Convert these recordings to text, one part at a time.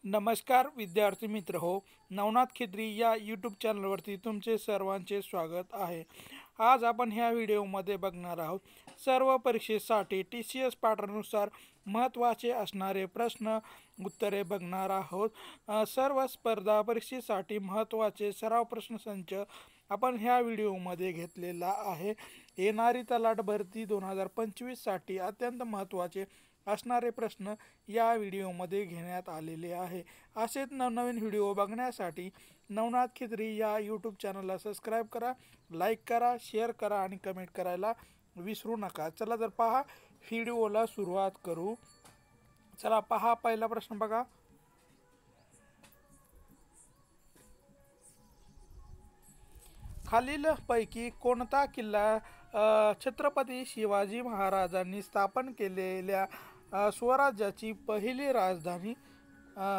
नमस्कार विद्यार्थी मित्र हो, नवनाथ खिद्री या यूट्यूब चॅनलवरती तुमचे सर्वांचे स्वागत आहे। आज आपण ह्या व्हिडिओमध्ये बघणार आहोत सर्व परीक्षेसाठी TCS पॅटर्ननुसार महत्त्वाचे असणारे प्रश्न उत्तरे बघणार आहोत। सर्व स्पर्धा परीक्षेसाठी महत्त्वाचे सराव प्रश्नसंच आपण ह्या व्हिडिओमध्ये घेतलेला आहे। येणारी तलाठी भरती 2025 साठी अत्यंत महत्त्वाचे असणारे प्रश्न या व्हिडिओमध्ये घेण्यात आलेले आहे। असेच नवनवीन व्हिडिओ बघण्यासाठी नवनाथ खिद्री या यूट्यूब चॅनलला सबस्क्राईब करा, लाईक करा, शेअर करा आणि कमेंट करायला विसरू नका। चला तर पहा, व्हिडिओला सुरुवात करू। चला पहा, पहिला प्रश्न बघा। खालील पैकी कोणता किल्ला छत्रपती शिवाजी महाराजांनी स्थापन केलेल्या स्वराज्याची पहिली राजधानी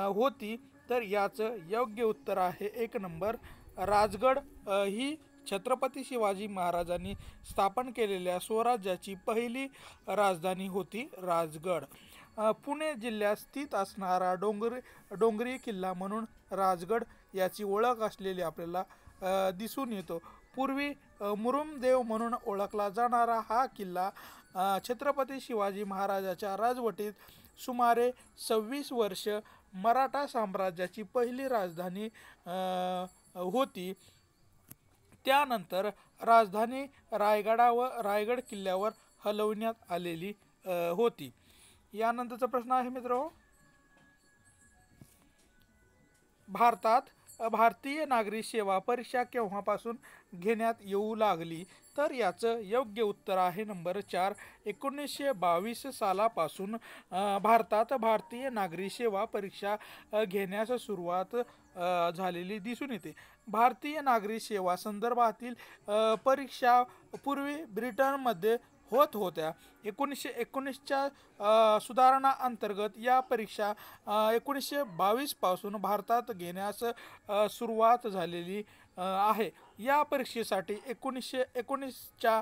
होती? तर याचं योग्य उत्तर आहे 1 नंबर राजगड। ही छत्रपती शिवाजी महाराजांनी स्थापन केलेल्या स्वराज्याची पहिली राजधानी होती राजगड। पुणे जिल्ह्यात स्थित असणारा डोंगरी किल्ला म्हणून राजगड याची ओळख असलेली आपल्याला दिसून येतो। पूर्वी मुरुमदेव म्हणून ओळखला जाणारा हा किल्ला छत्रपती शिवाजी महाराजांच्या राजवटीत सुमारे 26 वर्ष मराठा साम्राज्याची पहिली राजधानी होती। त्यानंतर राजधानी रायगड किल्ल्यावर हलवण्यात आलेली होती। यानंतरचा प्रश्न आहे मित्रांनो, भारतीय नागरी सेवा परीक्षा केव्हापासून घेण्यात येऊ लागली? तर याचं योग्य उत्तर आहे नंबर 4 1922 सालापासून भारतात भारतीय नागरी सेवा परीक्षा घेण्यास सुरुवात झालेली दिसून येते। भारतीय नागरी सेवा संदर्भातील परीक्षा पूर्वी ब्रिटनमध्ये होत होत्या। 1919च्या सुधारणा अंतर्गत या परीक्षा 1922 पासून भारतात घेण्यास सुरुवात झालेली आहे। या परीक्षेसाठी 1919च्या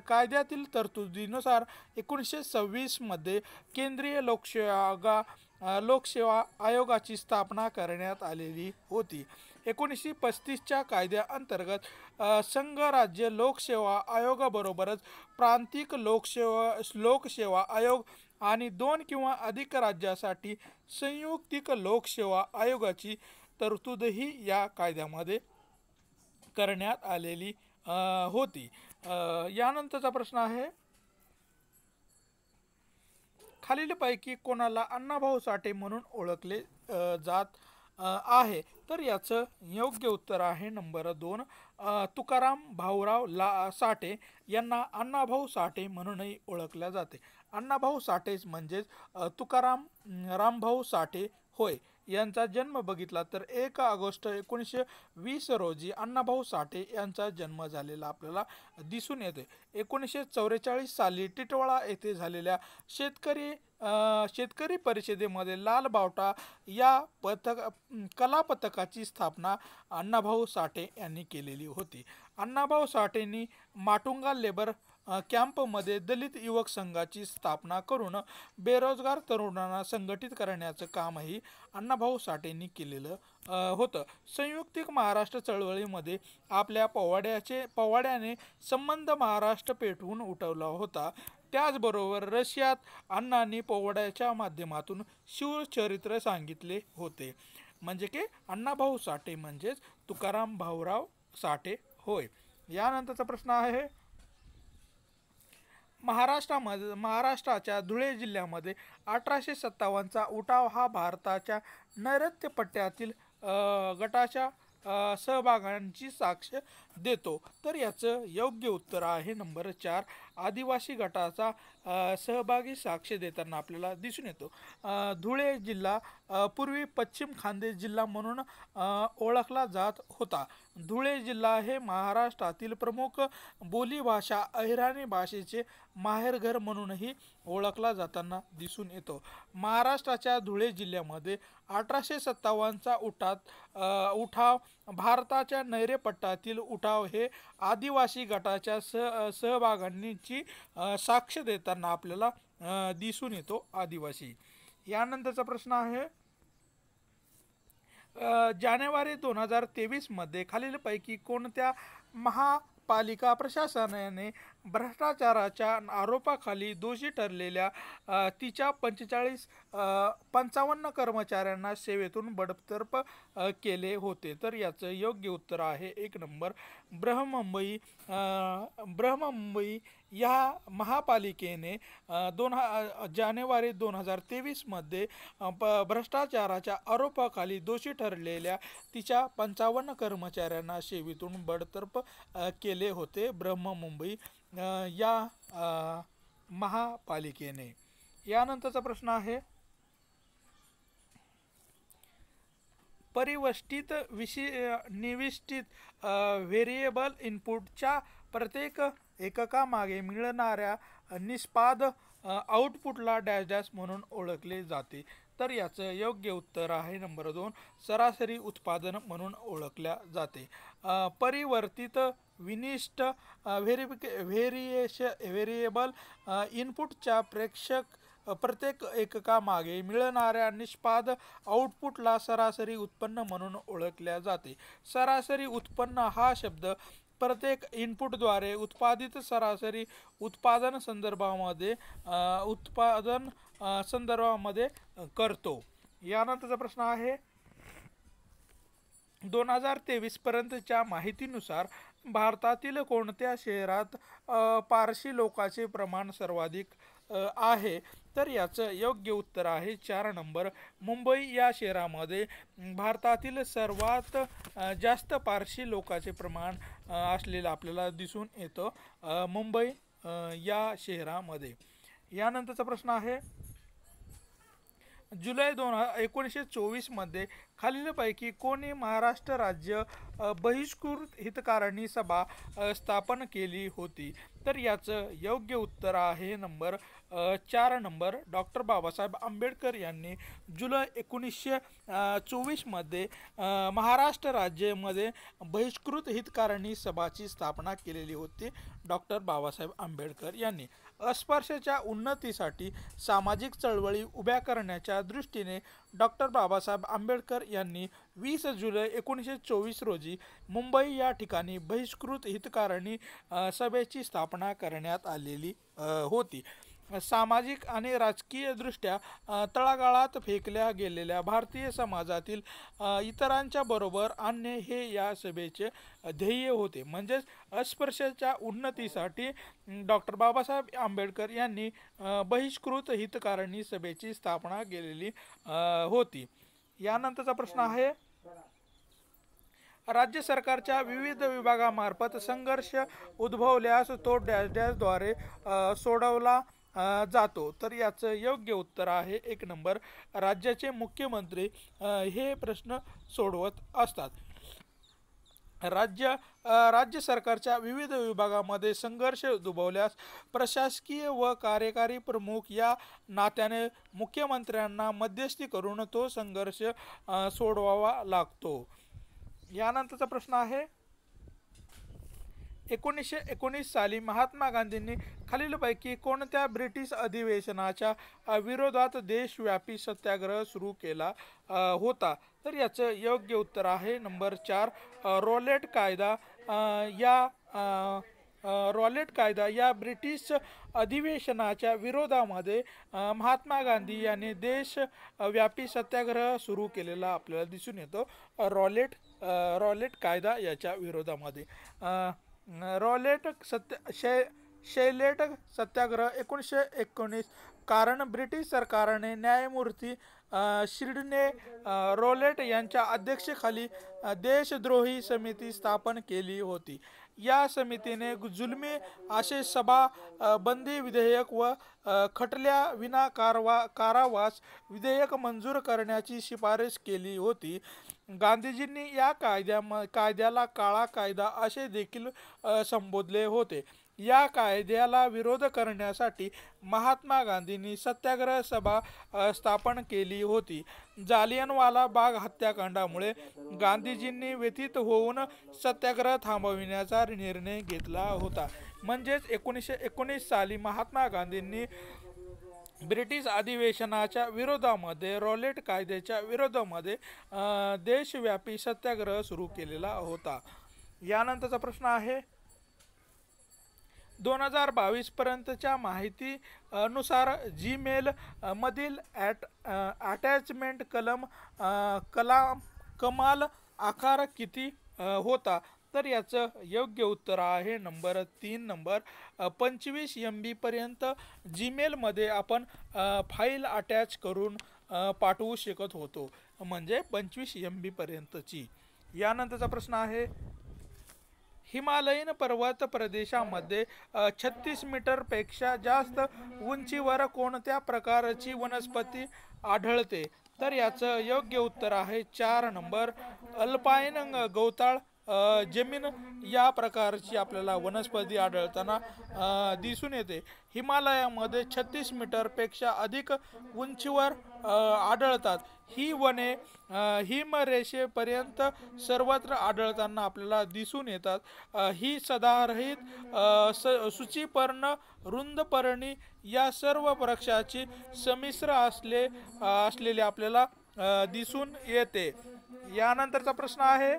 कायद्यातील तरतुदीनुसार 1926 मध्ये केंद्रीय लोकसेवा आयोगाची स्थापना करण्यात आलेली होती। 1935च्या कायद्याअंतर्गत संघ राज्य लोकसेवा आयोगाबरोबरच प्रांतिक लोकसेवा आयोग आणि 2 किंवा अधिक राज्यासाठी संयुक्त लोकसेवा आयोगाची तरतूदही या कायद्यामध्ये करण्यात आलेली होती। यानंतरचा प्रश्न आहे, खालीलपैकी कोणाला अण्णाभाऊ साठे म्हणून ओळखले जात आहे? तर याचं योग्य उत्तर आहे नंबर 2 तुकाराम भाऊराव साठे यांना अण्णाभाऊ साठे म्हणूनही ओळखले जाते। अण्णाभाऊ साठेच म्हणजेच तुकाराम रामभाऊ साठे होय। यांचा जन्म बघितला तर 1 ऑगस्ट 1920 रोजी अण्णाभाऊ साठे यांचा जन्म झालेला आपल्याला दिसून येते। 1944 साली टिटवाळा येथे झालेल्या शेतकरी परिषदेमध्ये लाल बावटा या कला पथकाची स्थापना अण्णाभाऊ साठे यांनी केलेली होती। अण्णाभाऊ साठेंनी माटुंगा लेबर कॅम्पमध्ये दलित युवक संघाची स्थापना करून बेरोजगार तरुणांना संघटित करण्याचं कामही अण्णाभाऊ साठेंनी केलेलं होतं। संयुक्त महाराष्ट्र चळवळीमध्ये आपल्या पोवाड्याने संबंध महाराष्ट्र पेटवून उठवला होता। त्याचबरोबर रशियात अण्णांनी पोवाड्याच्या माध्यमातून शिवचरित्र सांगितले होते। म्हणजे की अण्णाभाऊ साठे म्हणजेच तुकाराम भाऊराव साठे होय। यानंतरचा प्रश्न आहे, महाराष्ट्राच्या धुळे जिल्ह्यामध्ये 1857चा उठाव हा भारताच्या नैऋत्य पट्ट्यातील गटाच्या सहभागांची साक्ष देतो। तर याचं योग्य उत्तर आहे नंबर 4 आदिवासी गटाचा सहभागी साक्ष देताना आपल्याला दिसून येतो। धुळे जिल्हा पूर्वी पश्चिम खानदेश जिल्हा म्हणून ओळखला जात होता। धुळे जिल्हा हे महाराष्ट्रातील प्रमुख बोलीभाषा अहिराणी भाषेचे माहेरघर म्हणूनही ओळखला जाताना दिसून येतो। महाराष्ट्राच्या धुळे जिल्ह्यामध्ये 1857चा उठाव भारताच्या नैऋत्यपट्ट्यातील उठाव हे आदिवासी गटाच्या सहभागांची साक्ष देताना आपल्याला दिसून येतो आदिवासी। यानंतरचा प्रश्न आहे, जानेवारी 2023मध्ये खालीलपैकी कोणत्या महापालिका प्रशासनाने भ्रष्टाचाराच्या आरोपाखाली दोषी ठरलेल्या तिच्या 55 कर्मचाऱ्यांना सेवेतून बडतर्फ केले होते? तर याचं योग्य उत्तर आहे 1 नंबर बृहन्मुंबई या महापालिकेने जानेवारी 2023मध्ये भ्रष्टाचाराच्या आरोपाखाली दोषी ठरलेल्या तिच्या 55 कर्मचाऱ्यांना सेवेतून बडतर्फ केले होते बृहन्मुंबई या महापालिकेने। यानंतरचा प्रश्न आहे, परिवष्टित निविष्टित व्हेरिएबल इनपुटच्या प्रत्येक एककामागे मिळणाऱ्या निष्पाद आउटपुटला डॅश डॅश म्हणून ओळखले जाते? तर याचं योग्य उत्तर आहे नंबर 2 सरासरी उत्पादन म्हणून ओळखल्या जाते। परिवर्तित विनिष्ट व्हेरिएबल इनपुटच्या प्रत्येक एककामागे मिळणाऱ्या निष्पाद आउटपुटला सरासरी उत्पन्न म्हणून ओळखल्या जाते। सरासरी उत्पन्न हा शब्द प्रत्येक इनपुटद्वारे उत्पादित सरासरी उत्पादन संदर्भामध्ये करतो। यानंतरचा प्रश्न आहे, 2023 पर्यंतच्या माहितीनुसार भारतातील कोणत्या शहरात पारशी लोकांचे प्रमाण सर्वाधिक आहे? तर याचं योग्य उत्तर आहे 4 नंबर मुंबई या शहरामध्ये भारतातील सर्वात जास्त पारशी लोकांचे प्रमाण असलेलं आपल्याला दिसून येतं मुंबई या शहरामध्ये। यानंतरचा प्रश्न आहे, जुलै 1924मध्ये खालीलपैकी कोणी महाराष्ट्र राज्य बहिष्कृत हितकारिणी सभा स्थापन केली होती? तर याचं योग्य उत्तर आहे number 4 number doctor Babasaheb Ambedkar यांनी जुलै 1924मध्ये महाराष्ट्र राज्यामध्ये बहिष्कृत हितकारिणी सभाची स्थापना केलेली होती डॉक्टर बाबासाहेब आंबेडकर यांनी। अस्पृश्याच्या उन्नतीसाठी सामाजिक चळवळी उभ्या करण्याच्या दृष्टीने डॉक्टर बाबासाहेब आंबेडकर यांनी 20 जुलै 1924 रोजी मुंबई या ठिकाणी बहिष्कृत हितकारिणी सभेची स्थापना करण्यात आलेली होती। सामाजिक आणि राजकीय दृष्ट्या तळागाळात फेकल्या गेलेल्या भारतीय समाजातील इतरांच्या बरोबर आणणे हे या सभेचे ध्येय होते। म्हणजेच अस्पृश्याच्या उन्नतीसाठी डॉक्टर बाबासाहेब आंबेडकर यांनी बहिष्कृत हितकारिणी सभेची स्थापना केलेली होती। यानंतरचा प्रश्न आहे, राज्य सरकारच्या विविध विभागामार्फत संघर्ष उद्भवल्यास तो डॅश डॅशद्वारे सोडवला जातो? तर याचं योग्य उत्तर आहे 1 नंबर राज्याचे मुख्यमंत्री हे प्रश्न सोडवत असतात। राज्य सरकारच्या विविध विभागामध्ये संघर्ष उद्भवल्यास प्रशासकीय व कार्यकारी प्रमुख या नात्याने मुख्यमंत्र्यांना मध्यस्थी करून तो संघर्ष सोडवावा लागतो। यानंतरचा प्रश्न आहे, 1919 साली महात्मा गांधींनी खालीलपैकी कोणत्या ब्रिटिश अधिवेशनाच्या विरोधात देशव्यापी सत्याग्रह सुरू केला होता? तर याचं योग्य उत्तर आहे नंबर 4 रॉलेट कायदा। रॉलेट कायदा या ब्रिटिश अधिवेशनाच्या विरोधामध्ये महात्मा गांधी यांनी देशव्यापी सत्याग्रह सुरू केलेला आपल्याला दिसून येतो रॉलेट कायदा याच्या विरोधामध्ये। शैलेट सत्याग्रह 1919 कारण ब्रिटिश सरकारने न्यायमूर्ती शिर्डीने रॉलेट यांच्या अध्यक्षतेखाली देशद्रोही समिती स्थापन केली होती। या समितीने जुलमी आशय बंदी विधेयक व खटल्या विना कारावास विधेयक मंजूर करण्याची शिफारस केली होती। गांधीजींनी या कायद्याला काळा कायदा असे देखील संबोधले होते। या कायद्याला विरोध करण्यासाठी महात्मा गांधींनी सत्याग्रह सभा स्थापन केली होती। जालियनवाला बाग हत्याकांडामुळे गांधीजींनी व्यथित होऊन सत्याग्रह थांबविण्याचा निर्णय घेतला होता। म्हणजेच 1919 साली महात्मा गांधींनी ब्रिटिश अधिवेशनाच्या विरोधामध्ये रॉलेट कायद्याच्या विरोधामध्ये देशव्यापी सत्याग्रह सुरू केलेला होता। यानंतरचा प्रश्न आहे 2022 पर्यंतच्या माहिती नुसार जीमेल मधील अटॅचमेंट कमाल आकार किती होता? तर याचं योग्य उत्तर आहे नंबर 3 नंबर 25 MB पर्यंत जीमेलमध्ये आपण फाईल अटॅच करून पाठवू शकत होतो, म्हणजे 25 MB पर्यंतची। यानंतरचा प्रश्न आहे हिमालयीन पर्वत प्रदेशामध्ये 36 मीटरपेक्षा जास्त उंचीवर कोणत्या प्रकारची वनस्पती आढळते? तर याचं योग्य उत्तर आहे 4 नंबर अल्पाईन गवताळ जमीन या प्रकारची आपल्याला वनस्पती आढळताना दिसून येते। हिमालयामध्ये 36 मीटरपेक्षा अधिक उंचीवर आढळतात। ही वने हिमरेषेपर्यंत सर्वत्र आढळताना आपल्याला दिसून येतात। ही सदाहरित सूचीपर्ण रुंदपर्णी या सर्व वृक्षाची संमिश्र असलेले आपल्याला दिसून येते। यानंतरचा प्रश्न आहे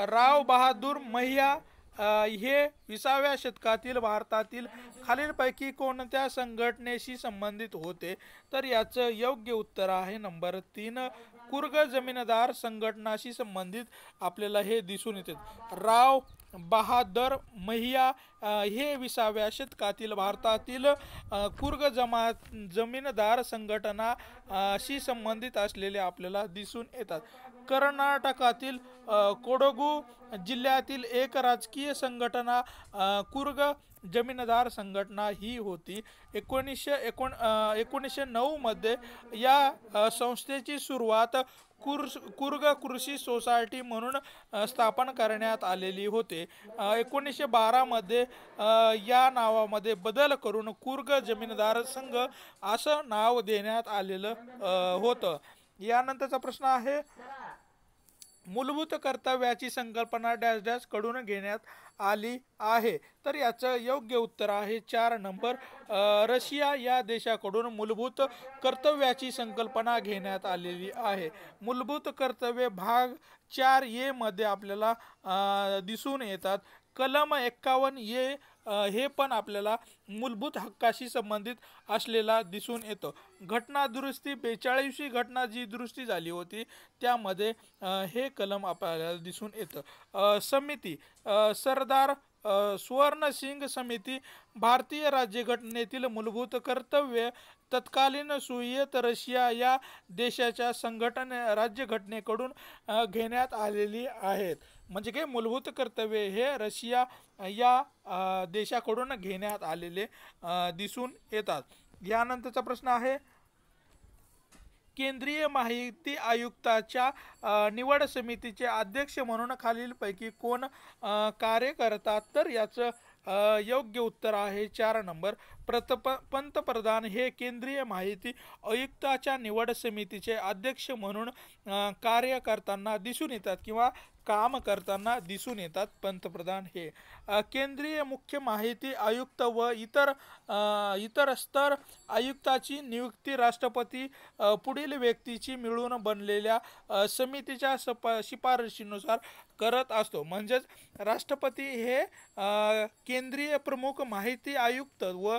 राव बहादूर महिया हे 20व्या शतकातील भारतातील खालीलपैकी कोणत्या संघटनेशी संबंधित होते? तर याचं योग्य उत्तर आहे नंबर 3 कुर्ग जमीनदार संघटनाशी संबंधित आपल्याला हे दिसून येते। राव बहादूर महिया हे 20व्या शतकातील भारतातील कुर्ग जमीनदार संघटनाशी संबंधित असलेले आपल्याला दिसून येतात। कर्नाटकातील कोडगू जिल्ह्यातील एक राजकीय संघटना कुर्ग जमीनदार संघटना ही होती। 1909 मध्ये या संस्थेची सुरुवात कुर्ग कृषी सोसायटी म्हणून स्थापन करण्यात आलेली होते। 1912 मध्ये या नावामध्ये बदल करून कुर्ग जमीनदार संघ असं नाव देण्यात आलेलं होतं। यानंतरचा प्रश्न आहे मूलभूत कर्तव्याची संकल्पना डॅश डॅश कडून घेण्यात आली आहे? तर याचं योग्य उत्तर आहे 4 नंबर रशिया या देशाकडून मूलभूत कर्तव्याची संकल्पना घेण्यात आलेली आहे। मूलभूत कर्तव्य भाग 4A मध्ये आपल्याला दिसून येतात। कलम 51A हे पण आपल्याला मूलभूत हक्काशी संबंधित असलेला दिसून येतो। घटना दुरुस्ती 42वी घटना जी दुरुस्ती झाली होती त्यामध्ये हे कलम आपल्याला दिसून येतं। समिती सरदार सुवर्णसिंग समिती भारतीय राज्यघटनेतील मूलभूत कर्तव्य तत्कालीन सोव्हिएत रशिया या देशाच्या राज्यघटनेकडून घेण्यात आलेली आहेत। म्हणजे काय मूलभूत कर्तव्य हे रशिया या देशाकडून घेण्यात आलेले दिसून येतात। यानंतरचा प्रश्न आहे केंद्रीय माहिती आयुक्ताच्या निवड समितीचे अध्यक्ष म्हणून खालीलपैकी कोण कार्य करतात? तर याचं योग्य उत्तर आहे 4 नंबर पंतप्रधान हे केंद्रीय माहिती आयुक्ताच्या निवड समितीचे अध्यक्ष म्हणून कार्य करताना दिसून येतात किंवा काम करताना दिसून येतात पंतप्रधान हे। केंद्रीय मुख्य माहिती आयुक्त व इतर स्तर आयुक्ताची नियुक्ती राष्ट्रपती पुढील व्यक्तीची मिळून बनलेल्या समितीच्या शिफारशीनुसार करत असतो। म्हणजेच राष्ट्रपती हे केंद्रीय प्रमुख माहिती आयुक्त व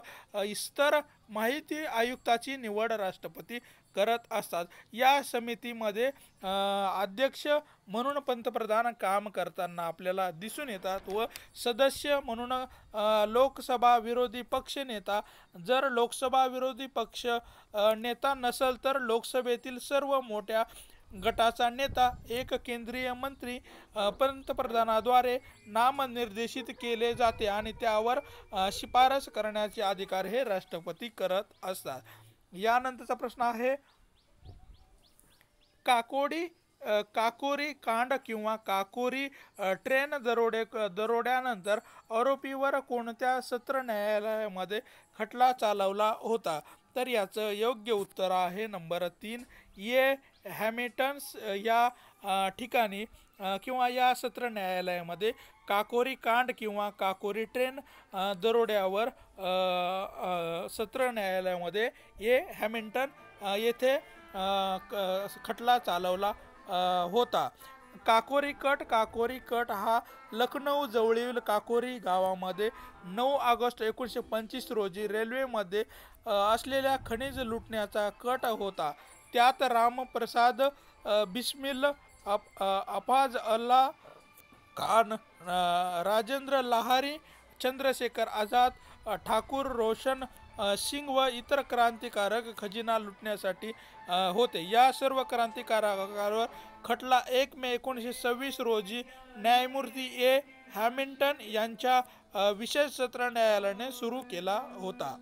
स्तर माहिती आयुक्ताची निवड राष्ट्रपती करत असतात। या समितीमध्ये अध्यक्ष म्हणून पंतप्रधान काम करताना आपल्याला दिसून येतात व सदस्य म्हणून लोकसभा विरोधी पक्ष नेता, जर लोकसभा विरोधी पक्ष नेता नसेल तर लोकसभेतील सर्व मोठ्या गटाचा नेता एक केंद्रीय मंत्री पंतप्रधानाद्वारे नामनिर्देशित केले जाते आणि त्यावर शिफारस करण्याचे अधिकार हे राष्ट्रपती करत असतात। यानंतरचा प्रश्न आहे काकोरी कांड किंवा काकोरी ट्रेन दरोड्यानंतर आरोपीवर कोणत्या सत्र न्यायालयामध्ये खटला चालवला होता? तर याचं योग्य उत्तर आहे नंबर 3 हॅमिल्टन्स या ठिकाणी किंवा या सत्र न्यायालयामध्ये काकोरी कांड किंवा काकोरी ट्रेन दरोड्यावर सत्र न्यायालयामध्ये हॅमिल्टन येथे खटला चालवला होता। काकोरी कट हा लखनौ जवळील काकोरी गावामध्ये 9 ऑगस्ट 1925 रोजी रेल्वेमध्ये असलेल्या खनिज लुटण्याचा कट होता। त्यात रामप्रसाद बिस्मिल, अफाज अल्ला खान, राजेंद्र लाहारी, चंद्रशेखर आझाद, ठाकूर रोशन सिंग व इतर क्रांतिकारक खजिना लुटण्यासाठी होते। या सर्व क्रांतिकारकांवर खटला 1 मे 1926 रोजी न्यायमूर्ती हॅमिल्टन यांच्या विशेष सत्र न्यायालयाने सुरू केला होता।